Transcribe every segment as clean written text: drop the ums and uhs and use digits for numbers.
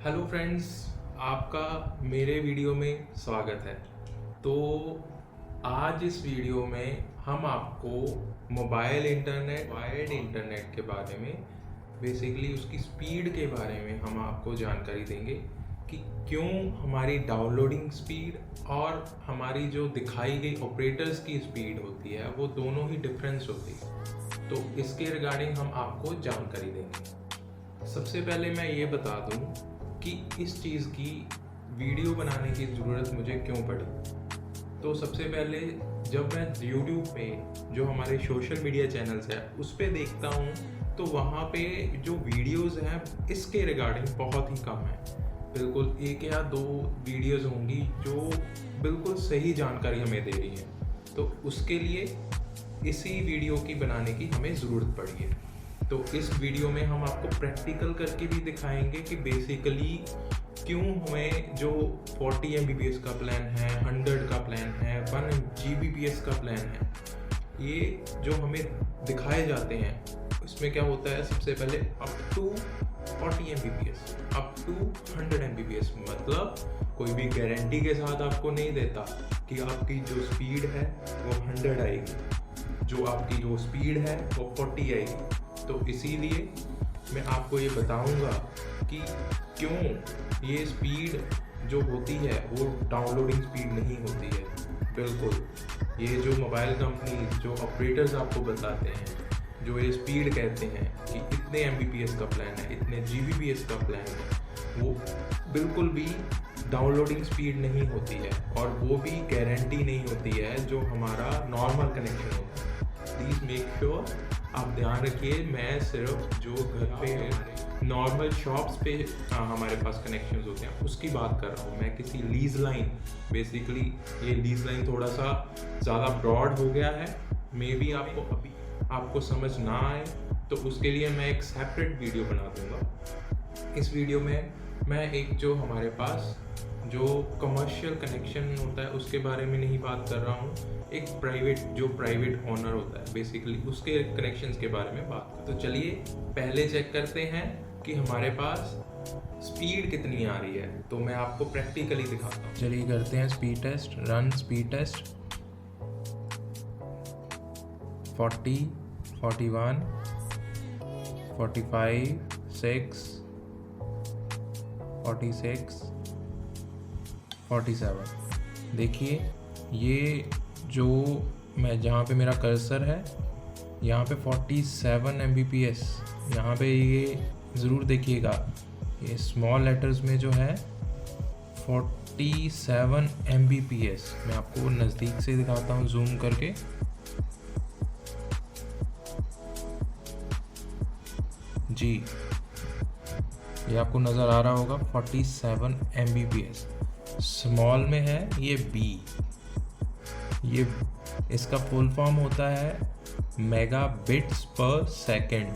Hello friends, आपका मेरे video में स्वागत है। तो आज इस वीडियो में हम आपको मोबाइल इंटरनेट, वायर्ड इंटरनेट के बारे में, बेसिकली उसकी स्पीड के बारे में हम आपको जानकारी देंगे कि क्यों हमारी डाउनलोडिंग स्पीड और हमारी जो दिखाई गई ऑपरेटर्स की स्पीड होती है वो दोनों ही डिफरेंस होती है। तो इसके रिगार्डिंग हम आपको जानकारी देंगे। सबसे पहले मैं ये बता दूं कि इस चीज़ की वीडियो बनाने की ज़रूरत मुझे क्यों पड़ी। तो सबसे पहले जब मैं YouTube पे जो हमारे सोशल मीडिया चैनल्स हैं उस पे देखता हूँ तो वहाँ पे जो वीडियोस हैं इसके रिगार्डिंग बहुत ही कम है। बिल्कुल एक या दो वीडियोस होंगी जो बिल्कुल सही जानकारी हमें दे रही हैं। तो उसके लिए इसी वीडियो की बनाने की हमें ज़रूरत पड़ी है। तो इस वीडियो में हम आपको प्रैक्टिकल करके भी दिखाएंगे कि बेसिकली क्यों हमें जो 40 Mbps का प्लान है, 100 का प्लान है, 1 Gbps का प्लान है, ये जो हमें दिखाए जाते हैं इसमें क्या होता है। सबसे पहले up to 40 Mbps, up to 100 Mbps, मतलब कोई भी गारंटी के साथ आपको नहीं देता कि आपकी जो स्पीड है वो 100 आएगी, जो आपकी जो स्पीड है वो 40 आएगी। तो इसीलिए मैं आपको ये बताऊंगा कि क्यों ये स्पीड जो होती है वो डाउनलोडिंग स्पीड नहीं होती है। बिल्कुल ये जो मोबाइल कंपनी जो ऑपरेटर्स आपको बताते हैं, जो ये स्पीड कहते हैं कि इतने Mbps का प्लान है, इतने Gbps का प्लान है, वो बिल्कुल भी डाउनलोडिंग स्पीड नहीं होती है और वो भी गारंटी नहीं होती है जो हमारा नॉर्मल कनेक्शन होता है। प्लीज़ मेक श्योर आप ध्यान रखिए, मैं सिर्फ जो घर पे नॉर्मल शॉप्स पे हमारे पास कनेक्शंस होते हैं उसकी बात कर रहा हूँ। मैं किसी लीज लाइन, बेसिकली ये लीज लाइन थोड़ा सा ज़्यादा ब्रॉड हो गया है, मे बी आपको समझ ना आए तो उसके लिए मैं एक सेपरेट वीडियो बना दूँगा। इस वीडियो में मैं एक जो हमारे पास जो कमर्शियल कनेक्शन होता है उसके बारे में नहीं बात कर रहा हूँ, एक प्राइवेट ओनर होता है बेसिकली उसके कनेक्शंस के बारे में बात कर। तो चलिए पहले चेक करते हैं कि हमारे पास स्पीड कितनी आ रही है। तो मैं आपको प्रैक्टिकली दिखाता हूँ। चलिए करते हैं speed test, run speed test. 40, 41, 45, 6, 46, 47। देखिए ये जो मैं जहाँ पे मेरा कर्सर है यहाँ पे 47 Mbps, यहाँ पे ये ज़रूर देखिएगा, ये स्मॉल लेटर्स में जो है 47 Mbps। मैं आपको नज़दीक से दिखाता हूँ जूम करके। जी ये आपको नज़र आ रहा होगा 47 Mbps। स्मॉल में है ये B, ये इसका फुल फॉर्म होता है मेगाबिट्स पर सेकेंड।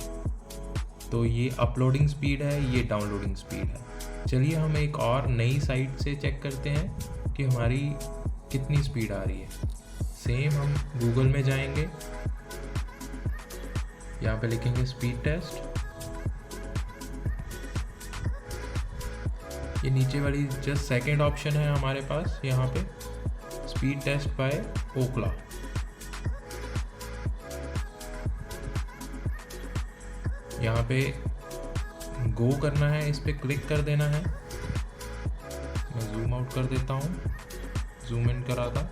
तो ये अपलोडिंग स्पीड है, ये डाउनलोडिंग स्पीड है। चलिए हम एक और नई साइट से चेक करते हैं कि हमारी कितनी स्पीड आ रही है। सेम हम गूगल में जाएंगे, यहाँ पे लिखेंगे स्पीड टेस्ट। ये नीचे वाली जस्ट सेकेंड ऑप्शन है हमारे पास, यहाँ पे स्पीड टेस्ट बाय ओकला। यहाँ पे गो करना है, इस पे क्लिक कर देना है। मैं जूम आउट कर देता हूँ, जूम इन करा था।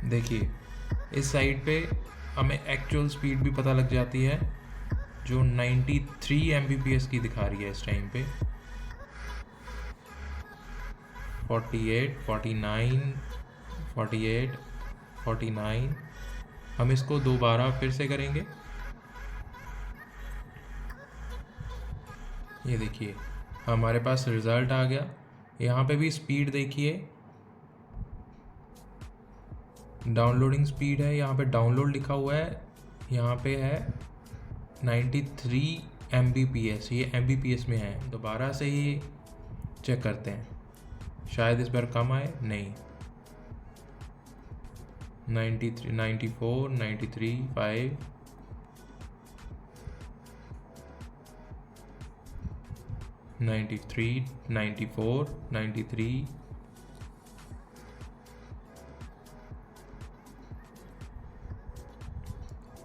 देखिए इस साइड पे हमें एक्चुअल स्पीड भी पता लग जाती है जो 93 Mbps की दिखा रही है इस टाइम पे। 48, 49, 48, 49। हम इसको दोबारा फिर से करेंगे। ये देखिए हमारे पास रिज़ल्ट आ गया। यहाँ पे भी स्पीड देखिए, डाउनलोडिंग स्पीड है, यहाँ पे डाउनलोड लिखा हुआ है, यहाँ पे है 93 Mbps, ये Mbps में है। दोबारा से ही चेक करते हैं, शायद इस बार कम आए। नहीं, 93, 94, 93, 5, 93, 94, 93,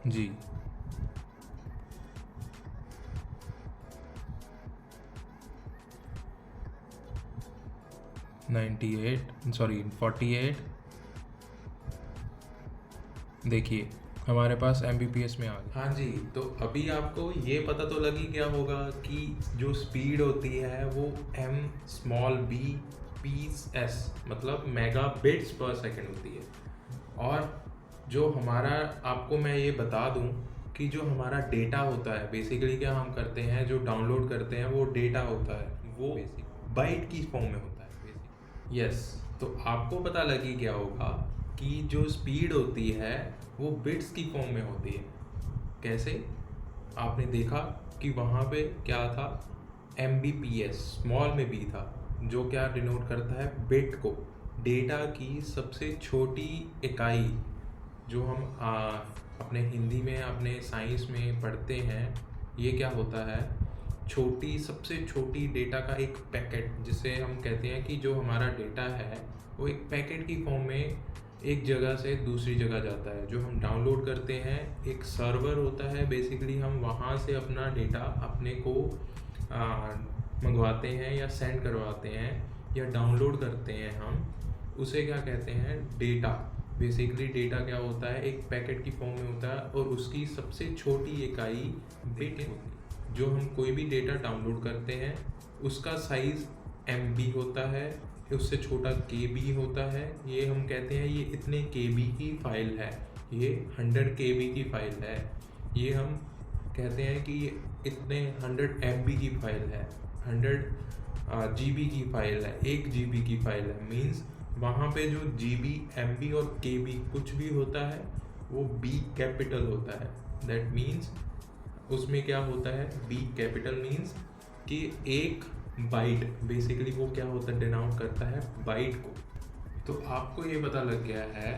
जी। सॉरी 48। देखिए हमारे पास Mbps में आ गया। हाँ जी, तो अभी आपको ये पता तो लग ही गया होगा कि जो स्पीड होती है वो mbps मतलब मेगाबिट्स पर सेकंड होती है। और जो हमारा, आपको मैं ये बता दूं कि जो हमारा डेटा होता है, बेसिकली क्या हम करते हैं, जो डाउनलोड करते हैं वो डेटा होता है, वो बाइट की फॉर्म में होता है। यस, तो आपको पता लग ही गया होगा कि जो स्पीड होती है वो बिट्स की फॉर्म में होती है। कैसे? आपने देखा कि वहाँ पे क्या था, Mbps स्मॉल में भी था, जो क्या डिनोट करता है, बिट को, डेटा की सबसे छोटी इकाई। जो हम अपने हिंदी में, अपने साइंस में पढ़ते हैं, ये क्या होता है, छोटी, सबसे छोटी डेटा का एक पैकेट, जिसे हम कहते हैं कि जो हमारा डेटा है वो एक पैकेट की फॉर्म में एक जगह से दूसरी जगह जाता है। जो हम डाउनलोड करते हैं, एक सर्वर होता है, बेसिकली हम वहाँ से अपना डेटा अपने को मंगवाते हैं या सेंड करवाते हैं या डाउनलोड करते हैं, हम उसे क्या कहते हैं, डेटा। बेसिकली डेटा क्या होता है, एक पैकेट की फॉर्म में होता है और उसकी सबसे छोटी इकाई बिट होती है। जो हम कोई भी डेटा डाउनलोड करते हैं उसका साइज़ MB होता है, उससे छोटा KB होता है। ये हम कहते हैं ये इतने KB की फ़ाइल है, ये 100 KB की फ़ाइल है, ये हम कहते हैं कि ये इतने 100 MB की फ़ाइल है, 100 GB की फ़ाइल है, 1 GB की फ़ाइल है। मीन्स वहाँ पे जो GB, MB और KB कुछ भी होता है वो B कैपिटल होता है। दैट मीन्स उसमें क्या होता है, B कैपिटल मीन्स कि एक बाइट, बेसिकली वो क्या होता है, डिनोट करता है बाइट को। तो आपको ये पता लग गया है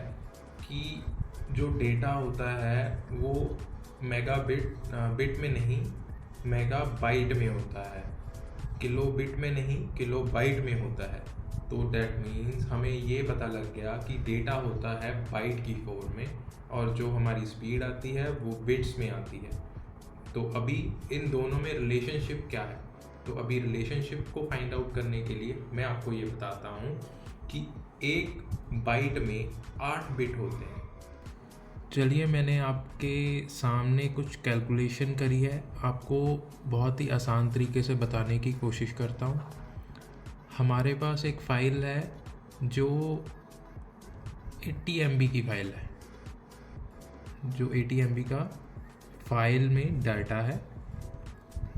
कि जो डेटा होता है वो बिट में नहीं, मेगाबाइट में होता है, किलो बिट में नहीं, किलो बाइट में होता है। तो डैट मीन्स हमें ये पता लग गया कि डेटा होता है बाइट की फॉर्म में और जो हमारी स्पीड आती है वो बिट्स में आती है। तो अभी इन दोनों में रिलेशनशिप क्या है, तो अभी रिलेशनशिप को फाइंड आउट करने के लिए मैं आपको ये बताता हूँ कि एक बाइट में 8 बिट होते हैं। चलिए, मैंने आपके सामने कुछ कैलकुलेशन करी है, आपको बहुत ही आसान तरीके से बताने की कोशिश करता हूँ। हमारे पास एक फ़ाइल है जो 80 MB की फ़ाइल है, जो 80 MB का फाइल में डाटा है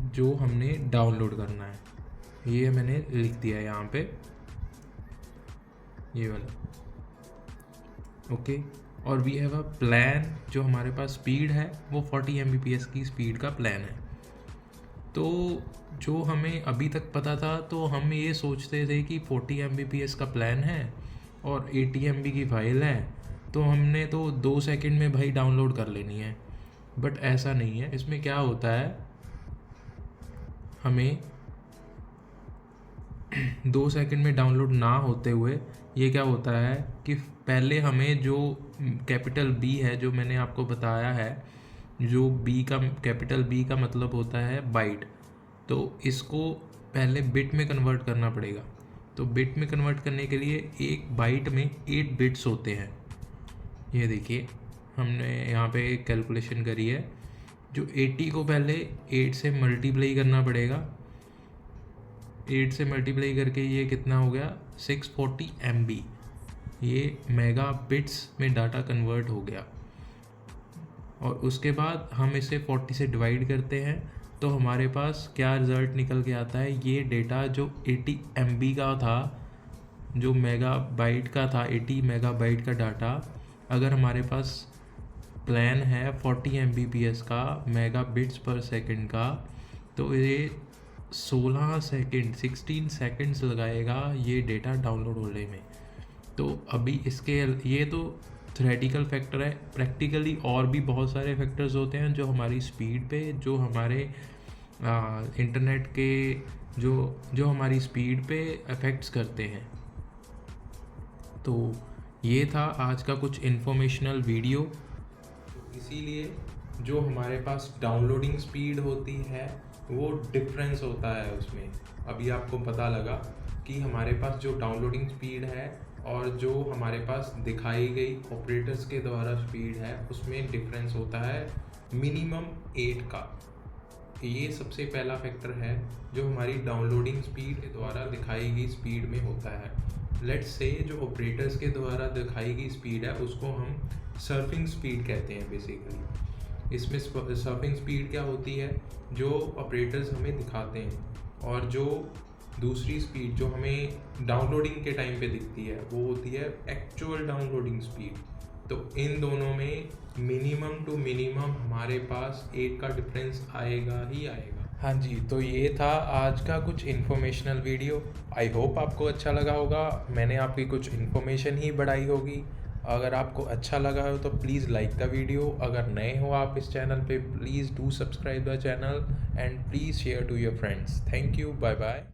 जो हमने डाउनलोड करना है। ये मैंने लिख दिया है यहाँ पे, ये वाला, ओके। और वी हैव अ प्लान, जो हमारे पास स्पीड है वो 40 Mbps की स्पीड का प्लान है। तो जो हमें अभी तक पता था, तो हम ये सोचते थे कि 40 Mbps का प्लान है और 80 MB की फ़ाइल है, तो हमने तो 2 सेकंड में भाई डाउनलोड कर लेनी है। बट ऐसा नहीं है। इसमें क्या होता है, हमें 2 सेकंड में डाउनलोड ना होते हुए ये क्या होता है कि पहले हमें जो कैपिटल B है, जो मैंने आपको बताया है, जो B का, कैपिटल B का मतलब होता है बाइट, तो इसको पहले बिट में कन्वर्ट करना पड़ेगा। तो बिट में कन्वर्ट करने के लिए एक बाइट में 8 बिट्स होते हैं। ये देखिए, हमने यहाँ पे कैलकुलेशन करी है। जो 80 को पहले 8 से मल्टीप्लाई करना पड़ेगा, 8 से मल्टीप्लाई करके ये कितना हो गया, 640 MB। ये मेगा बिट्स में डाटा कन्वर्ट हो गया। और उसके बाद हम इसे 40 से डिवाइड करते हैं, तो हमारे पास क्या रिज़ल्ट निकल के आता है, ये डेटा जो 80 MB का था, जो मेगाबाइट का था, 80 मेगाबाइट का डाटा, अगर हमारे पास प्लान है 40 Mbps का, मेगा बिट्स पर सेकंड का, तो ये 16 सेकंड्स लगाएगा ये डेटा डाउनलोड होने में। तो अभी इसके, ये तो थ्योरेटिकल फैक्टर है, प्रैक्टिकली और भी बहुत सारे फैक्टर्स होते हैं जो हमारी स्पीड पे, जो हमारे इंटरनेट के जो हमारी स्पीड पे अफेक्ट्स करते हैं। तो ये था आज का कुछ इन्फॉर्मेशनल वीडियो। तो इसीलिए जो हमारे पास डाउनलोडिंग स्पीड होती है वो डिफरेंस होता है उसमें। अभी आपको पता लगा कि हमारे पास जो डाउनलोडिंग स्पीड है और जो हमारे पास दिखाई गई ऑपरेटर्स के द्वारा स्पीड है उसमें डिफरेंस होता है मिनिमम 8 का। ये सबसे पहला फैक्टर है जो हमारी डाउनलोडिंग स्पीड के द्वारा दिखाई गई स्पीड में होता है। लेट्स से जो ऑपरेटर्स के द्वारा दिखाई गई स्पीड है उसको हम सर्फिंग स्पीड कहते हैं बेसिकली। इसमें सर्फिंग स्पीड क्या होती है, जो ऑपरेटर्स हमें दिखाते हैं, और जो दूसरी स्पीड जो हमें डाउनलोडिंग के टाइम पे दिखती है वो होती है एक्चुअल डाउनलोडिंग स्पीड। तो इन दोनों में मिनिमम टू मिनिमम हमारे पास 8 का डिफरेंस आएगा ही आएगा। हाँ जी, तो ये था आज का कुछ इन्फॉर्मेशनल वीडियो। आई होप आपको अच्छा लगा होगा, मैंने आपकी कुछ इन्फॉर्मेशन ही बढ़ाई होगी। अगर आपको अच्छा लगा हो तो प्लीज़ लाइक द वीडियो। अगर नए हो आप इस चैनल पे, please do subscribe the channel and please share to your friends. Thank you, bye bye.